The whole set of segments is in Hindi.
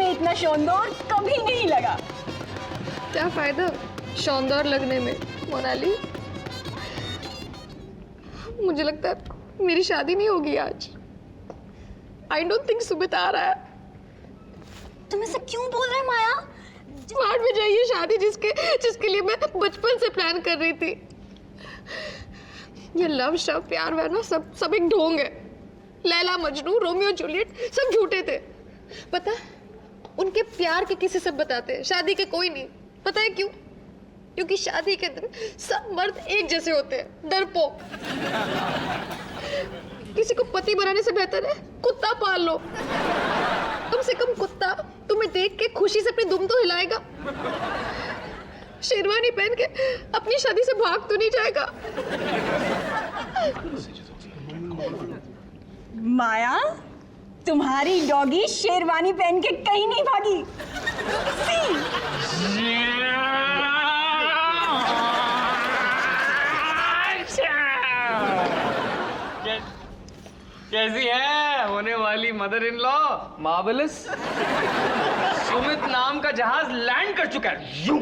में इतना शानदार कभी नहीं लगा। क्या फायदा शानदार लगने में मोनाली। मुझे लगता है मेरी शादी नहीं होगी आज। आई डोंट थिंक सुमित आ रहा है। तुम ऐसा क्यों बोल रहे माया? मार्ट में जाइए शादी जिसके लिए मैं बचपन से प्लान कर रही थी। ये लव शव प्यार वैर ना सब एक ढोंग है। लैला मजनू रोमियो जूलियट सब झूठे थे। पता है उनके प्यार के किसी सब बताते हैं, शादी के कोई नहीं। पता है क्यों? क्योंकि शादी के दिन सब मर्द एक जैसे होते हैं, डरपोक। किसी को पति बनाने से बेहतर है कुत्ता पाल लो। कम से कम कुत्ता तुम्हें देख के खुशी से अपनी दुम तो हिलाएगा। शेरवानी पहन के अपनी शादी से भाग तो नहीं जाएगा। माया, तुम्हारी डॉगी शेरवानी पहन के कहीं नहीं भागी। कैसी है होने वाली mother in law? Marvellous. Sumit नाम का जहाज लैंड कर चुका है। यूं।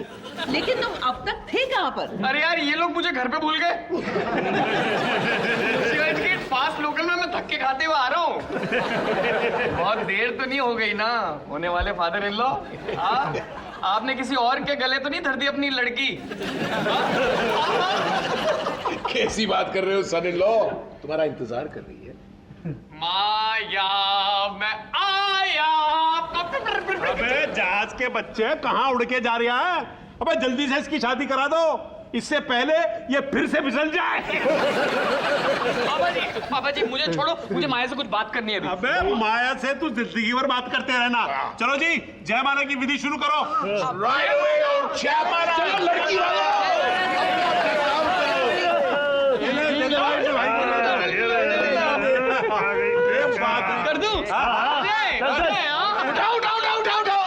लेकिन तुम अब तक थे कहाँ पर? अरे यार ये लोग मुझे घर पे भूल गए। फास्ट लोकल में मैं धक्के खाते हुए आ रहा हूँ। बहुत देर तो नहीं हो गई ना होने वाले फादर इन लॉ? आपने किसी और के गले तो नहीं धर दी अपनी लड़की? कैसी बात कर रहे हो सन इन लॉ? तुम्हारा इंतजार कर रही है। माया मैं आया। अबे जहाज के बच्चे कहाँ उड़ के जा रहा है? अबे जल्दी से इसकी शादी करा दो, इससे पहले ये फिर से फिसल जाए। पापा जी मुझे छोड़ो, मुझे माया से कुछ बात करनी है अभी। अबे माया से तू जिंदगी भर बात करते रहना। चलो जी जयमाला की विधि शुरू करो। जयमाला लड़की कर दूं? उठाओ उठाओ उठाओ उठाओ उठाओ।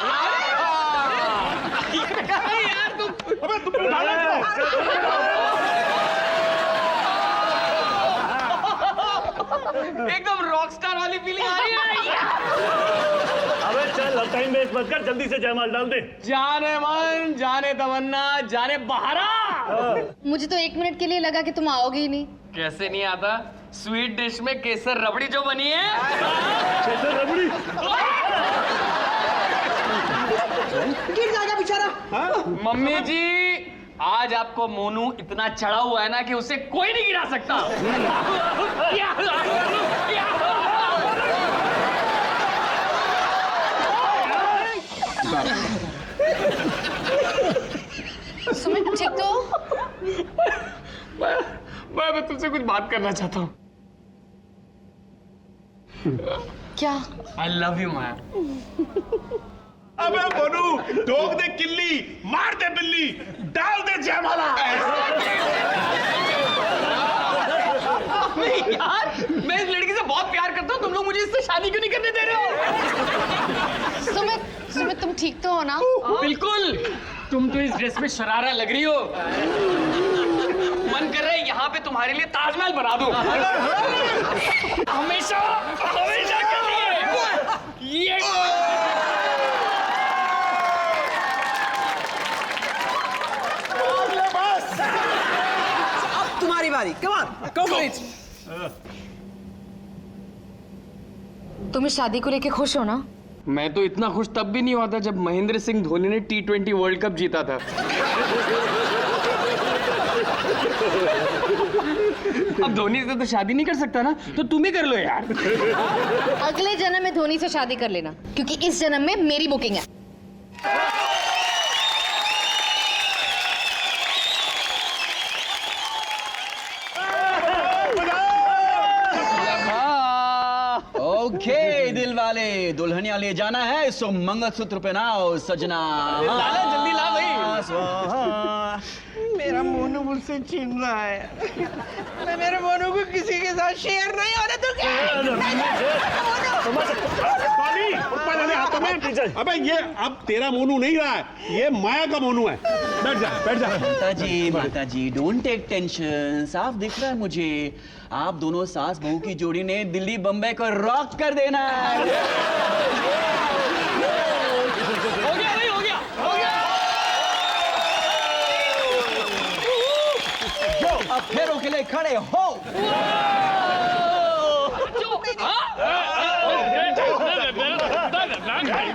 यार तुम एकदम रॉकस्टार वाली फीलिंग आ रही है। अबे चल अब टाइम वेस्ट मत कर, जल्दी से जयमाल डाल दे। जाने मन, जाने तमन्ना, जाने बहारा। मुझे तो 1 मिनट के लिए लगा कि तुम आओगे ही नहीं। कैसे नहीं आता? स्वीट डिश में केसर रबड़ी जो बनी है। केसर रबड़ी? गिर जाएगा बेचारा। मम्मी जी आज आपको मोनू इतना चढ़ा हुआ है ना कि उसे कोई नहीं गिरा सकता। सुमित ठीक तो? मैं तुमसे कुछ बात करना चाहता हूँ। क्या? I love you माया। अबे मोनू ठोक दे किल्ली, मार दे बिल्ली, डाल दे जयमाला। यार मैं इस लड़की से बहुत प्यार करता हूँ, तुम लोग मुझे इससे शादी क्यों नहीं करने दे रहे हो? सुमित तुम ठीक तो हो ना? बिल्कुल। तुम तो इस ड्रेस में शरारा लग रही हो। मन कर रहा है यहाँ पे तुम्हारे लिए ताजमहल बना दूं। हमेशा हमेशा के लिए ये अब तुम्हारी बारी। Come on, go for it. तुम इस शादी को लेके खुश हो ना? मैं तो इतना खुश तब भी नहीं हुआ था जब महेंद्र सिंह धोनी ने T20 वर्ल्ड कप जीता था। अब धोनी से तो शादी नहीं कर सकता ना, तो तुम ही कर लो यार। अगले जन्म में धोनी से शादी कर लेना, क्योंकि इस जन्म में मेरी बुकिंग है। ओके दिल वाले, दुल्हनिया ले जाना है सो मंगलसूत्र पहनाओ सजना। लाला जल्दी ला भाई। मेरा मोनू मुझसे छीन रहा है। मैं मेरे मोनू को किसी के साथ शेयर नहीं होने दूंगा। अबे ये अब तेरा मोनू नहीं रहा है, ये माया का मोनू है। बैठ जा बैठ जा। माता जी डोंट टेक टेंशन, साफ दिख रहा है मुझे आप दोनों सास बहू की जोड़ी ने दिल्ली बम्बई को रॉक कर देना है। शेरवानी हो।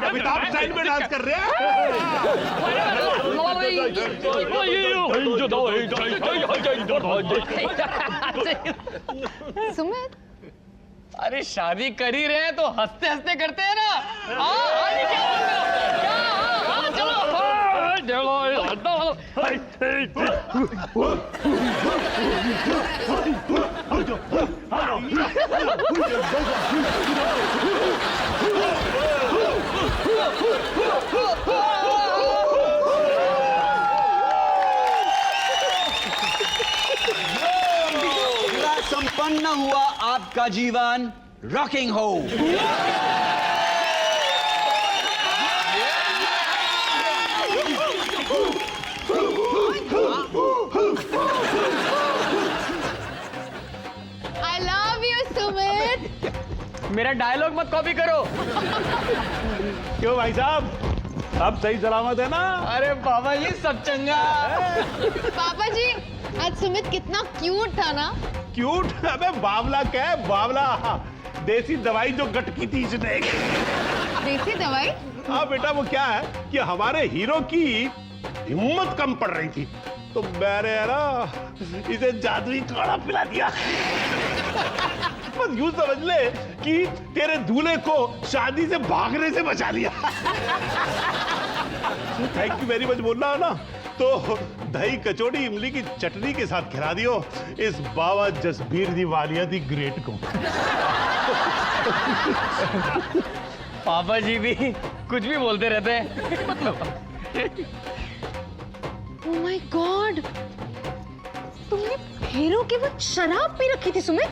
अमिताभ स्टाइल में डांस कर रहे हैं। सुमित, अरे शादी कर ही रहे हैं तो हंसते हंसते करते हैं ना। आगे क्या बोल रहे हो? क्या? चलो। संपन्न हुआ आपका जीवन रॉकिंग हो। I love you Sumit. मेरा डायलॉग मत कॉपी करो। क्यों भाई साहब, सब सही सलामत है ना? अरे बाबा जी सब चंगा। पापा जी, आज सुमित कितना क्यूट था ना। क्यूट? अबे बावला क्या है, बावला देसी दवाई जो गटकी थी इसने। देसी दवाई? हाँ बेटा, वो क्या है कि हमारे हीरो की हिम्मत कम पड़ रही थी तो मैंने ना इसे जादुई काढ़ा पिला दिया। बस यूं समझ ले कि तेरे दूल्हे को शादी से भागने से बचा लिया। थैंक यू वेरी मच बोलना है ना, तो दही कचौड़ी इमली की चटनी के साथ खिला दियो इस बाबा जसबीर दी वालिया दी ग्रेट को। पापा जी भी कुछ भी बोलते रहते हैं। ओह माय गॉड, तुमने हीरो की वो शराब पी रखी थी सुमित,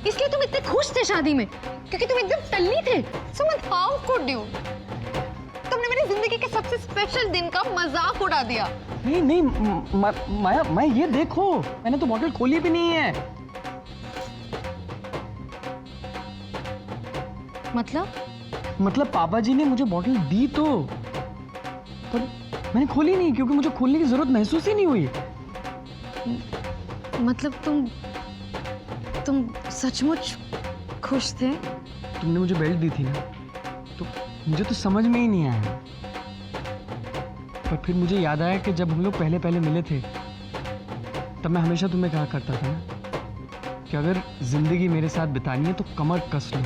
इसलिए तुम इतने खुश थे शादी में, क्योंकि तुम एकदम टल्ली थे। Sumit, how could you? तुमने मेरी जिंदगी के सबसे स्पेशल दिन का मजाक उड़ा दिया। नहीं माया, मैं ये देखो, मैंने तो बॉटल खोली भी नहीं है। मतलब पापा जी ने मुझे बॉटल दी तो, पर मैंने खोली नहीं क्योंकि मुझे खोलने की जरूरत महसूस ही नहीं हुई। मतलब तुम सचमुच खुश थे? तुमने मुझे बेल्ट दी थी ना, तो मुझे तो समझ में ही नहीं आया, पर फिर मुझे याद आया कि जब हम लोग पहले पहले मिले थे तब मैं हमेशा तुम्हें कहा करता था ना कि अगर जिंदगी मेरे साथ बितानी है तो कमर कस लो।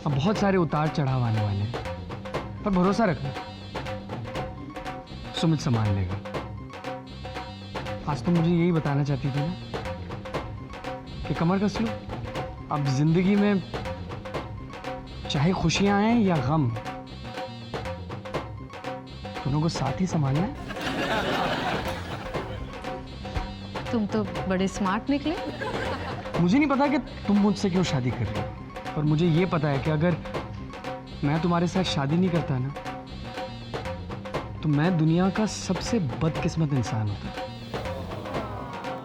अब बहुत सारे उतार चढ़ाव आने वाले हैं, पर भरोसा रखना, सुमित संभाल लेगा। आज तो मुझे यही बताना चाहती थी ना कि कमर कस लो। अब जिंदगी में चाहे खुशियां आए या गम, दोनों को साथ ही संभालना है। तुम तो बड़े स्मार्ट निकले। मुझे नहीं पता कि तुम मुझसे क्यों शादी कर रही हो, पर मुझे ये पता है कि अगर मैं तुम्हारे साथ शादी नहीं करता ना, तो मैं दुनिया का सबसे बदकिस्मत इंसान होता।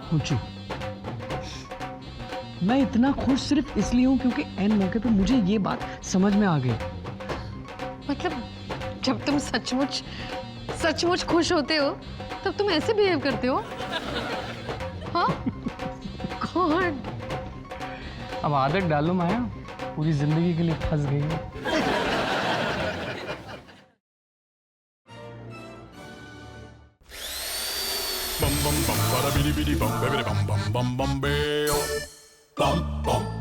पूछो, मैं इतना खुश सिर्फ इसलिए हूं क्योंकि एन मौके पे मुझे ये बात समझ में आ गई। मतलब जब तुम सचमुच खुश होते हो तब तुम ऐसे बिहेव करते हो? हाँ? गॉड। अब आदत डालो माया, पूरी जिंदगी के लिए फंस गई है। bum bum bum bada bidi bidi bum bidi bum bum bum bum bam bum